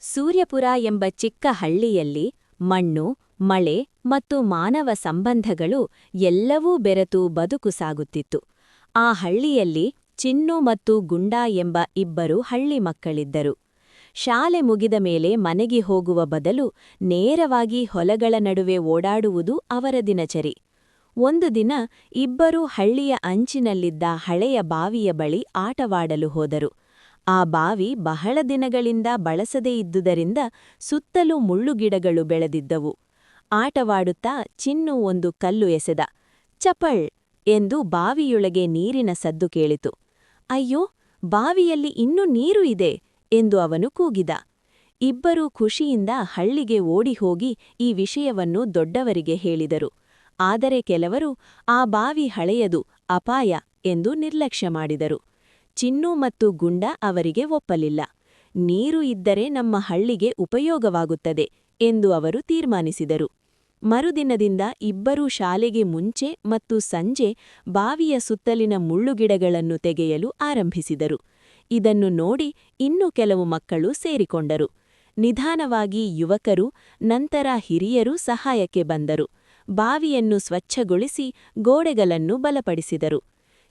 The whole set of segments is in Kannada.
ಸೂರ್ಯಪುರ ಎಂಬ ಚಿಕ್ಕ ಹಳ್ಳಿಯಲ್ಲಿ ಮಣ್ಣು, ಮಳೆ ಮತ್ತು ಮಾನವ ಸಂಬಂಧಗಳು ಎಲ್ಲವೂ ಬೆರೆತು ಬದುಕು ಸಾಗುತ್ತಿತ್ತು. ಆ ಹಳ್ಳಿಯಲ್ಲಿ ಚಿನ್ನು ಮತ್ತು ಗುಂಡಾ ಎಂಬ ಇಬ್ಬರು ಹಳ್ಳಿ ಮಕ್ಕಳಿದ್ದರು. ಶಾಲೆ ಮುಗಿದ ಮೇಲೆ ಮನೆಗೆ ಹೋಗುವ ಬದಲು ನೇರವಾಗಿ ಹೊಲಗಳ ನಡುವೆ ಓಡಾಡುವುದು ಅವರ ದಿನಚರಿ. ಒಂದು ದಿನ ಇಬ್ಬರೂ ಹಳ್ಳಿಯ ಅಂಚಿನಲ್ಲಿದ್ದ ಹಳೆಯ ಬಾವಿಯ ಬಳಿ ಆಟವಾಡಲು ಹೋದರು. ಆ ಬಾವಿ ಬಹಳ ದಿನಗಳಿಂದ ಬಳಸದೇ ಇದ್ದುದರಿಂದ ಸುತ್ತಲೂ ಮುಳ್ಳುಗಿಡಗಳು ಬೆಳೆದಿದ್ದವು. ಆಟವಾಡುತ್ತಾ ಚಿನ್ನು ಒಂದು ಕಲ್ಲು ಎಸೆದ. ಚಪಳ್ ಎಂದು ಬಾವಿಯೊಳಗೆ ನೀರಿನ ಸದ್ದು ಕೇಳಿತು. ಅಯ್ಯೋ, ಬಾವಿಯಲ್ಲಿ ಇನ್ನೂ ನೀರು ಇದೆ ಎಂದು ಅವನು ಕೂಗಿದ. ಇಬ್ಬರೂ ಖುಷಿಯಿಂದ ಹಳ್ಳಿಗೆ ಓಡಿಹೋಗಿ ಈ ವಿಷಯವನ್ನು ದೊಡ್ಡವರಿಗೆ ಹೇಳಿದರು. ಆದರೆ ಕೆಲವರು ಆ ಬಾವಿ ಹಳೆಯದು, ಅಪಾಯ ಎಂದು ನಿರ್ಲಕ್ಷ್ಯ ಮಾಡಿದರು. ಚಿನ್ನು ಮತ್ತು ಗುಂಡ ಅವರಿಗೆ ಒಪ್ಪಲಿಲ್ಲ. ನೀರು ಇದ್ದರೆ ನಮ್ಮ ಹಳ್ಳಿಗೆ ಉಪಯೋಗವಾಗುತ್ತದೆ ಎಂದು ಅವರು ತೀರ್ಮಾನಿಸಿದರು. ಮರುದಿನದಿಂದ ಇಬ್ಬರೂ ಶಾಲೆಗೆ ಮುಂಚೆ ಮತ್ತು ಸಂಜೆ ಬಾವಿಯ ಸುತ್ತಲಿನ ಮುಳ್ಳುಗಿಡಗಳನ್ನು ತೆಗೆಯಲು ಆರಂಭಿಸಿದರು. ಇದನ್ನು ನೋಡಿ ಇನ್ನೂ ಕೆಲವು ಮಕ್ಕಳು ಸೇರಿಕೊಂಡರು. ನಿಧಾನವಾಗಿ ಯುವಕರು, ನಂತರ ಹಿರಿಯರೂ ಸಹಾಯಕ್ಕೆ ಬಂದರು. ಬಾವಿಯನ್ನು ಸ್ವಚ್ಛಗೊಳಿಸಿ ಗೋಡೆಗಳನ್ನು ಬಲಪಡಿಸಿದರು.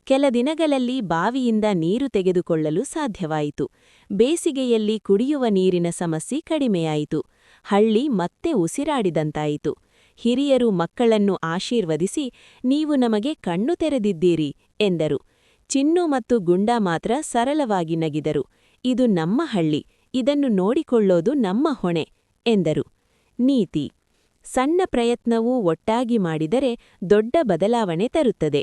ಕೆಲ ದಿನಗಳಲ್ಲಿ ಬಾವಿಯಿಂದ ನೀರು ತೆಗೆದುಕೊಳ್ಳಲು ಸಾಧ್ಯವಾಯಿತು. ಬೇಸಿಗೆಯಲ್ಲಿ ಕುಡಿಯುವ ನೀರಿನ ಸಮಸ್ಯೆ ಕಡಿಮೆಯಾಯಿತು. ಹಳ್ಳಿ ಮತ್ತೆ ಉಸಿರಾಡಿದಂತಾಯಿತು. ಹಿರಿಯರು ಮಕ್ಕಳನ್ನು ಆಶೀರ್ವದಿಸಿ, ನೀವು ನಮಗೆ ಕಣ್ಣು ತೆರೆದಿದ್ದೀರಿ ಎಂದರು. ಚಿನ್ನು ಮತ್ತು ಗುಂಡ ಮಾತ್ರ ಸರಳವಾಗಿ ನಗಿದರು. ಇದು ನಮ್ಮ ಹಳ್ಳಿ, ಇದನ್ನು ನೋಡಿಕೊಳ್ಳೋದು ನಮ್ಮ ಹೊಣೆ ಎಂದರು. ನೀತಿ: ಸಣ್ಣ ಪ್ರಯತ್ನವೂ ಒಟ್ಟಾಗಿ ಮಾಡಿದರೆ ದೊಡ್ಡ ಬದಲಾವಣೆ ತರುತ್ತದೆ.